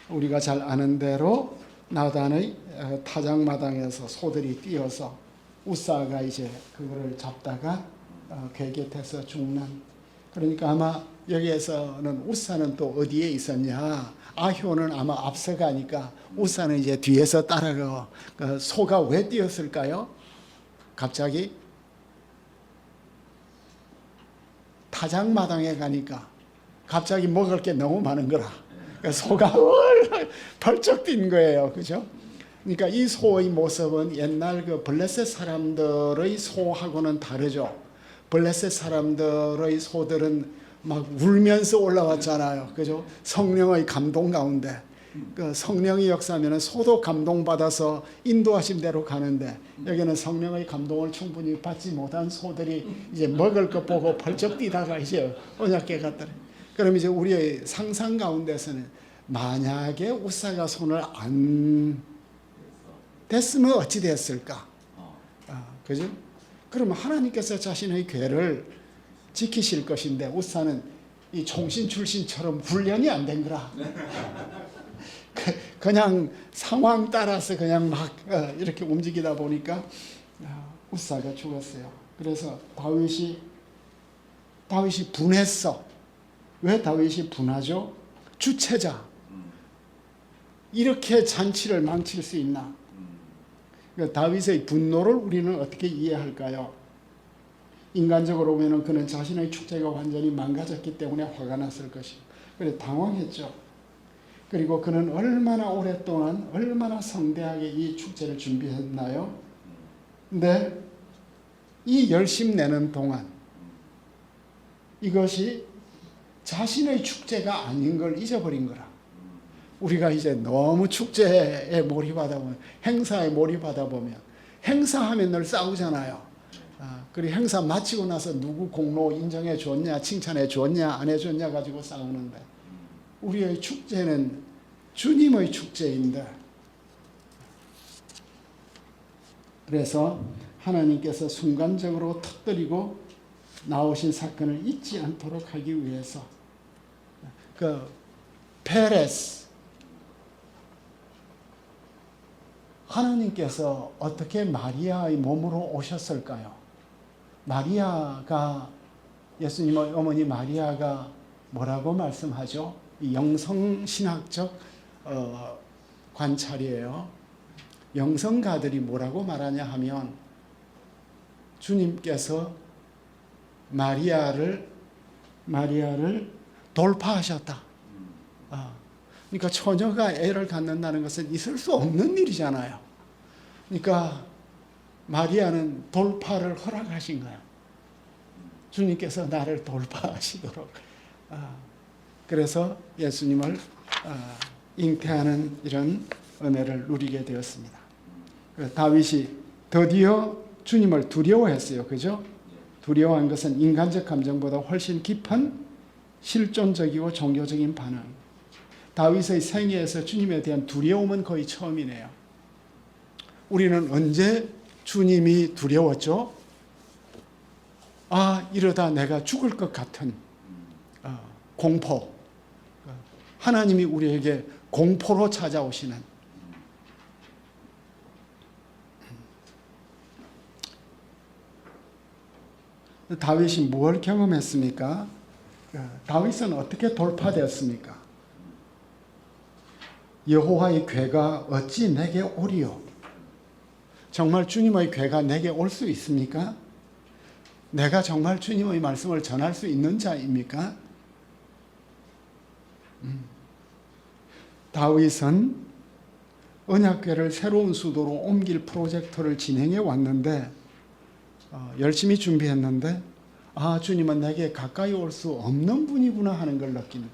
우리가 잘 아는 대로 나단의 타작마당에서 소들이 뛰어서 우사가 이제 그거를 잡다가 궤 곁에서 죽는. 그러니까 아마 여기에서는 우사는 또 어디에 있었냐? 아효는 아마 앞서가니까 우사는 이제 뒤에서 따라가고. 소가 왜 뛰었을까요? 갑자기 타작마당에 가니까 갑자기 먹을 게 너무 많은 거라. 그러니까 소가 벌쩍 뛴 거예요. 그죠? 그러니까 이 소의 모습은 옛날 그 블레셋 사람들의 소하고는 다르죠. 블레셋 사람들의 소들은 막 울면서 올라왔잖아요. 그죠? 성령의 감동 가운데. 그 성령의 역사면은 소도 감동받아서 인도하신 대로 가는데, 여기는 성령의 감동을 충분히 받지 못한 소들이 이제 먹을 것 보고 벌쩍 뛰다가 이제 언약궤 갔더래. 그럼 이제 우리의 상상 가운데서는 만약에 우사가 손을 안 댔으면 어찌 됐을까? 그죠? 그러면 하나님께서 자신의 궤를 지키실 것인데 우사는 이 총신 출신처럼 훈련이 안 된 거라. 그냥 상황 따라서 그냥 막 이렇게 움직이다 보니까 우사가 죽었어요. 그래서 다윗이 분했어. 왜 다윗이 분하죠? 주체자. 이렇게 잔치를 망칠 수 있나? 그러니까 다윗의 분노를 우리는 어떻게 이해할까요? 인간적으로 보면 그는 자신의 축제가 완전히 망가졌기 때문에 화가 났을 것이고, 그래 당황했죠. 그리고 그는 얼마나 오랫동안 얼마나 성대하게 이 축제를 준비했나요? 근데 이 열심 내는 동안 이것이 자신의 축제가 아닌 걸 잊어버린 거라. 우리가 이제 너무 축제에 몰입하다 보면, 행사에 몰입하다 보면, 행사하면 늘 싸우잖아요. 그리고 행사 마치고 나서 누구 공로 인정해 줬냐, 칭찬해 줬냐, 안 해줬냐 가지고 싸우는데, 우리의 축제는 주님의 축제인데, 그래서 하나님께서 순간적으로 터뜨리고 나오신 사건을 잊지 않도록 하기 위해서 그 페레스, 하나님께서 어떻게 마리아의 몸으로 오셨을까요? 마리아가, 예수님의 어머니 마리아가 뭐라고 말씀하죠? 이 영성신학적 관찰이에요. 영성가들이 뭐라고 말하냐 하면, 주님께서 마리아를 돌파하셨다. 그러니까 처녀가 애를 갖는다는 것은 있을 수 없는 일이잖아요. 그러니까 마리아는 돌파를 허락하신 거예요. 주님께서 나를 돌파하시도록. 그래서 예수님을 잉태하는 이런 은혜를 누리게 되었습니다. 다윗이 드디어 주님을 두려워했어요. 그죠? 두려워한 것은 인간적 감정보다 훨씬 깊은 실존적이고 종교적인 반응. 다윗의 생애에서 주님에 대한 두려움은 거의 처음이네요. 우리는 언제 주님이 두려웠죠? 이러다 내가 죽을 것 같은 공포. 하나님이 우리에게 공포로 찾아오시는. 다윗이 뭘 경험했습니까? 다윗은 어떻게 돌파되었습니까? 여호와의 궤가 어찌 내게 오리요? 정말 주님의 궤가 내게 올 수 있습니까? 내가 정말 주님의 말씀을 전할 수 있는 자입니까? 다윗은 언약궤를 새로운 수도로 옮길 프로젝트를 진행해 왔는데, 열심히 준비했는데, 주님은 내게 가까이 올 수 없는 분이구나 하는 걸 느끼는,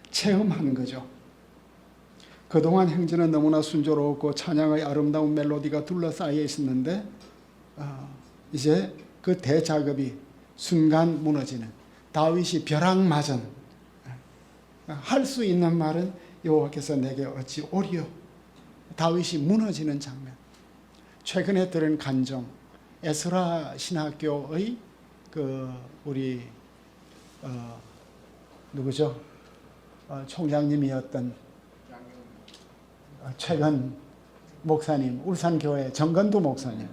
체험하는 거죠. 그동안 행진은 너무나 순조로웠고 찬양의 아름다운 멜로디가 둘러싸여 있었는데, 이제 그 대작업이 순간 무너지는, 다윗이 벼락맞은, 할 수 있는 말은 여호와께서 내게 어찌 오리요? 다윗이 무너지는 장면. 최근에 들은 간정, 에스라 신학교의 그 우리 누구죠? 총장님이었던 최근 목사님, 울산교회 정건두 목사님.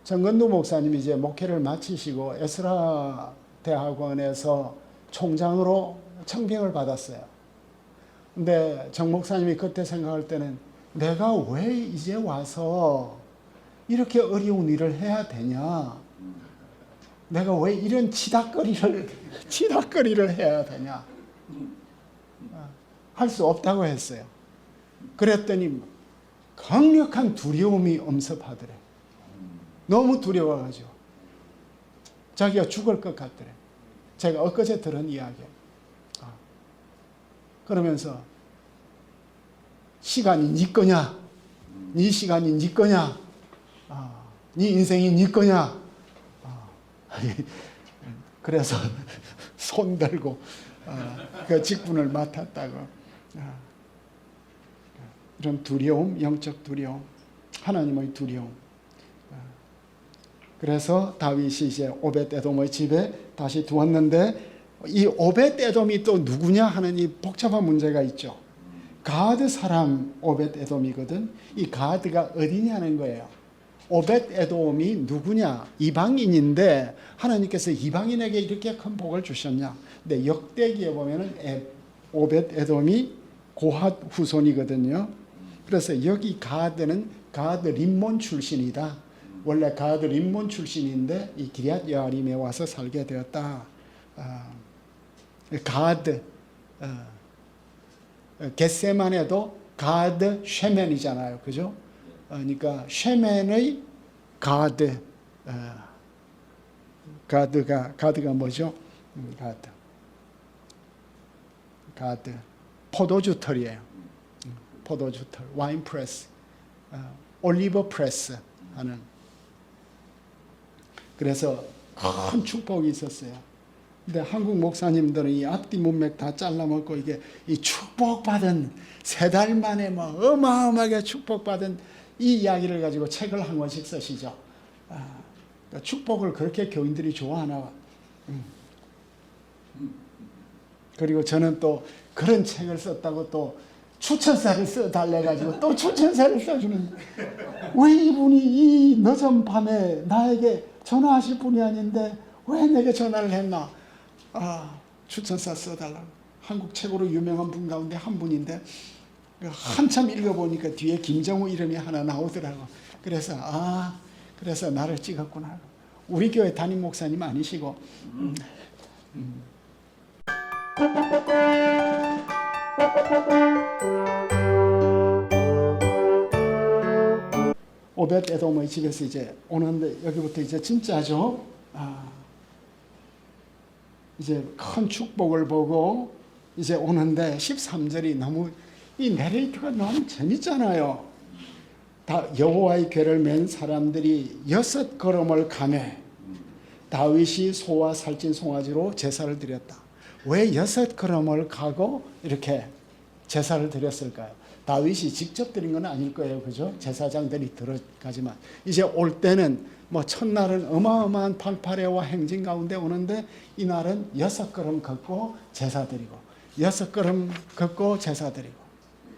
정건두 목사님이 이제 목회를 마치시고 에스라 대학원에서 총장으로 청빙을 받았어요. 근데 정 목사님이 그때 생각할 때는 내가 왜 이제 와서 이렇게 어려운 일을 해야 되냐? 내가 왜 이런 치닥거리를 해야 되냐? 할 수 없다고 했어요. 그랬더니 강력한 두려움이 엄습하더래. 너무 두려워가지고 자기가 죽을 것 같더래. 제가 엊그제 들은 이야기예요. 그러면서 시간이 네 거냐? 네 시간이 네 거냐? 네 인생이 네 거냐? 그래서 손 들고 그 직분을 맡았다고. 이런 두려움, 영적 두려움, 하나님의 두려움. 그래서 다윗이 이제 오벳에돔의 집에 다시 두었는데 이 오벳에돔이 또 누구냐 하는 이 복잡한 문제가 있죠. 가드 사람 오벳에돔이거든. 이 가드가 어디냐는 거예요. 오벳에돔이 누구냐? 이방인인데 하나님께서 이방인에게 이렇게 큰 복을 주셨냐? 근데 역대기에 보면은 오벳에돔이 고핫 후손이거든요. 그래서 여기 가드는 가드 림몬 출신이다. 원래 가드 림몬 출신인데 이 기럇 여아림에 와서 살게 되었다. 가드 겟세만에도 가드 쉐멘이잖아요, 그죠? 그러니까 쉐멘의 가드 가드가 뭐죠? 가드 포도주 털이에요. 포도주 털, 와인 프레스, 올리브 프레스 하는. 그래서 큰 축복이 있었어요. 근데 한국 목사님들은 이 앞뒤 문맥 다 잘라먹고 이게 이 축복받은 3달 만에 뭐 어마어마하게 축복받은 이 이야기를 가지고 책을 한 권씩 쓰시죠. 그러니까 축복을 그렇게 교인들이 좋아하나. 그리고 저는 또 그런 책을 썼다고 또 추천사를 써달래가지고 또 추천사를 써주는. 왜 이분이 이 늦은 밤에 나에게 전화하실 분이 아닌데 왜 내게 전화를 했나? 추천사 써달라고. 한국 최고로 유명한 분 가운데 한 분인데 한참 읽어보니까 뒤에 김정우 이름이 하나 나오더라고. 그래서 그래서 나를 찍었구나. 우리 교회 담임 목사님 아니시고. 오벳에돔의 집에서 이제 오는데 여기부터 이제 진짜죠. 이제 큰 축복을 보고 이제 오는데 13절이 너무 이 내레이트가 너무 재밌잖아요. 다 여호와의 궤를 맨 사람들이 6걸음을 가매 다윗이 소와 살찐 송아지로 제사를 드렸다. 왜 6걸음을 가고 이렇게 제사를 드렸을까요? 다윗이 직접 드린 건 아닐 거예요, 그죠? 제사장들이 들어가지만 이제 올 때는 뭐 첫날은 어마어마한 방파레와 행진 가운데 오는데 이날은 6걸음 걷고 제사 드리고 6걸음 걷고 제사 드리고.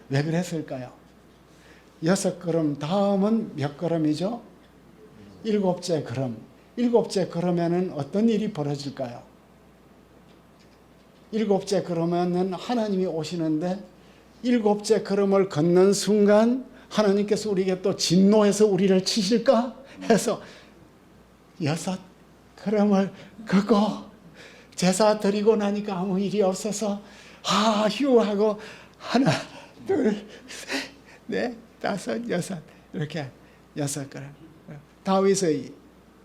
왜 그랬을까요? 6걸음 다음은 몇 걸음이죠? 7째 걸음. 7째 걸으면은 어떤 일이 벌어질까요? 7째 걸으면은 하나님이 오시는데 7째 걸음을 걷는 순간 하나님께서 우리에게 또 진노해서 우리를 치실까 해서 6걸음을 걷고 제사 드리고 나니까 아무 일이 없어서 휴 하고 하나 둘 셋 넷 다섯 여섯 이렇게 6걸음. 다윗의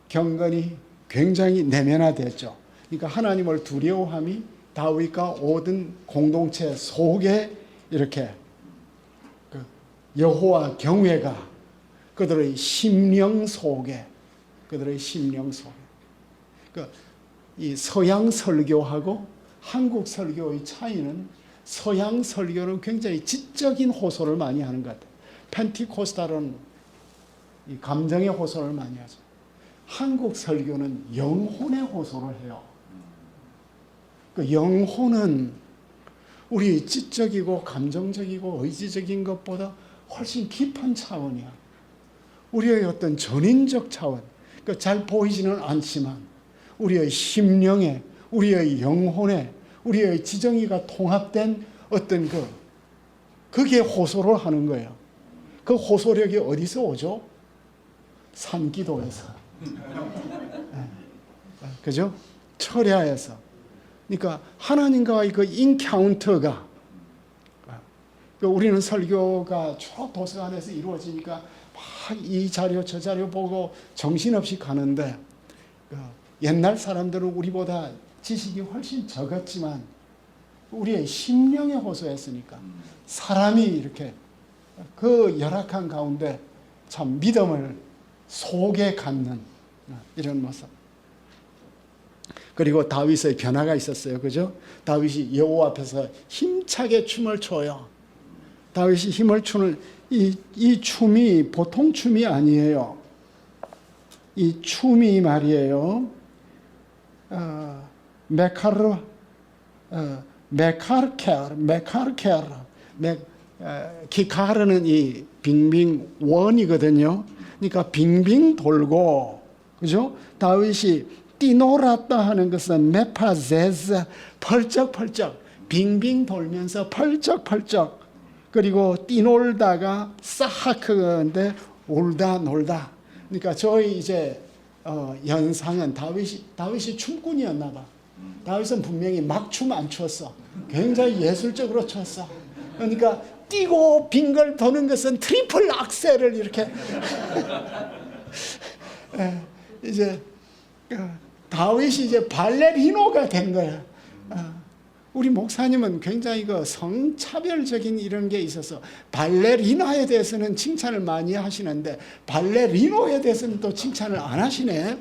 경건이 굉장히 내면화됐죠. 그러니까 하나님을 두려워함이 다윗과 모든 공동체 속에 이렇게 여호와 경외가 그들의 심령 속에 이 서양 설교하고 한국 설교의 차이는 서양 설교는 굉장히 지적인 호소를 많이 하는 것 같아요. 펜티코스탈은 이 감정의 호소를 많이 하죠. 한국 설교는 영혼의 호소를 해요. 그 영혼은 우리 지적이고 감정적이고 의지적인 것보다 훨씬 깊은 차원이야. 우리의 어떤 전인적 차원, 그러니까 잘 보이지는 않지만 우리의 심령에, 우리의 영혼에, 우리의 지정의가 통합된 어떤 그게 호소를 하는 거예요. 그 호소력이 어디서 오죠? 산기도에서. 그죠? 철야에서. 그러니까 하나님과의 그 인카운터가, 우리는 설교가 쭉 도서관에서 이루어지니까 막 이 자료 저 자료 보고 정신없이 가는데, 옛날 사람들은 우리보다 지식이 훨씬 적었지만 우리의 심령에 호소했으니까 사람이 이렇게 그 열악한 가운데 참 믿음을 속에 갖는 이런 모습. 그리고 다윗의 변화가 있었어요. 그죠? 다윗이 여호와 앞에서 힘차게 춤을 춰요. 다윗이 힘을 추는 이 춤이 보통 춤이 아니에요. 이 춤이 말이에요. 기카르는 이 빙빙 원이거든요. 그러니까 빙빙 돌고, 그죠? 다윗이 뛰놀았다 하는 것은 메파제스, 펄쩍펄쩍 빙빙 돌면서 펄쩍펄쩍, 그리고 뛰놀다가 사하크인데 울다 놀다. 그러니까 저희 이제 연상은 다윗이 춤꾼이었나 봐. 다윗은 분명히 막 춤 안 췄어. 굉장히 예술적으로 췄어. 그러니까 뛰고 빙글 도는 것은 트리플 악셀을 이렇게 이제 다윗이 이제 발레리노가 된 거야. 우리 목사님은 굉장히 그 성차별적인 이런 게 있어서 발레리나에 대해서는 칭찬을 많이 하시는데 발레리노에 대해서는 또 칭찬을 안 하시네.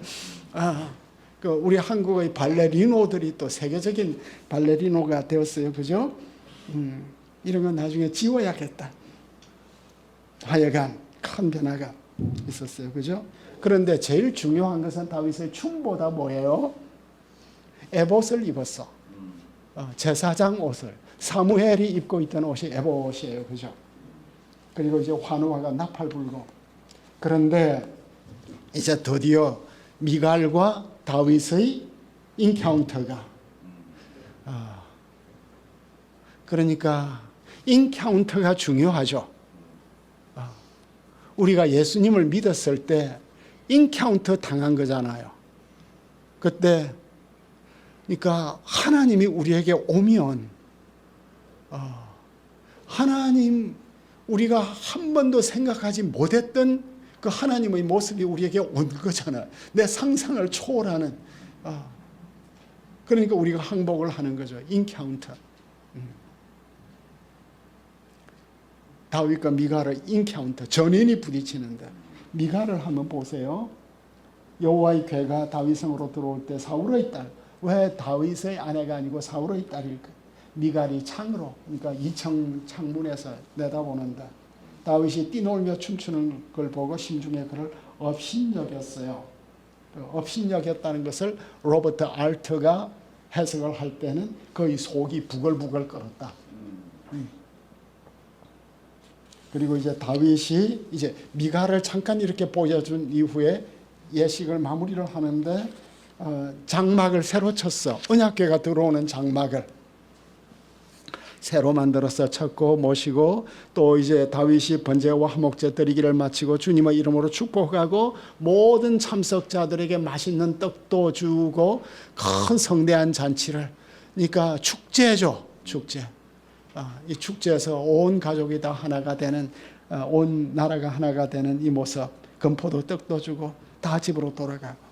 우리 한국의 발레리노들이 또 세계적인 발레리노가 되었어요. 그죠? 이런 건 나중에 지워야겠다. 하여간 큰 변화가 있었어요. 그죠? 그런데 제일 중요한 것은 다윗의 춤보다 뭐예요? 에봇을 입었어. 제사장 옷을. 사무엘이 입고 있던 옷이 에봇이에요. 그죠? 그리고 이제 환호화가 나팔 불고. 그런데 이제 드디어 미갈과 다윗의 인카운터가. 그러니까 인카운터가 중요하죠. 우리가 예수님을 믿었을 때 인카운터 당한 거잖아요. 그때 그러니까 하나님이 우리에게 오면 하나님, 우리가 한 번도 생각하지 못했던 그 하나님의 모습이 우리에게 온 거잖아요. 내 상상을 초월하는. 그러니까 우리가 항복을 하는 거죠. 인카운터. 다윗과 미갈의 인카운터, 전인이 부딪히는데, 미갈을 한번 보세요. 여호와의 괴가 다윗성으로 들어올 때 사울의 딸, 왜 다윗의 아내가 아니고 사울의 딸일까? 미갈이 창으로, 그러니까 2층 창문에서 내다보는데 다윗이 뛰놀며 춤추는 걸 보고 심중에 그를 업신여겼어요. 업신여겼다는 것을 로버트 알트가 해석을 할 때는 거의 속이 부글부글 끓었다. 그리고 이제 다윗이 이제 미갈을 잠깐 이렇게 보여준 이후에 예식을 마무리를 하는데 장막을 새로 쳤어. 언약궤가 들어오는 장막을 새로 만들어서 쳤고 모시고, 또 이제 다윗이 번제와 화목제 드리기를 마치고 주님의 이름으로 축복하고 모든 참석자들에게 맛있는 떡도 주고 큰 성대한 잔치를, 그러니까 축제죠. 축제. 이 축제에서 온 가족이 다 하나가 되는, 온 나라가 하나가 되는 이 모습, 금포도 떡도 주고 다 집으로 돌아가고.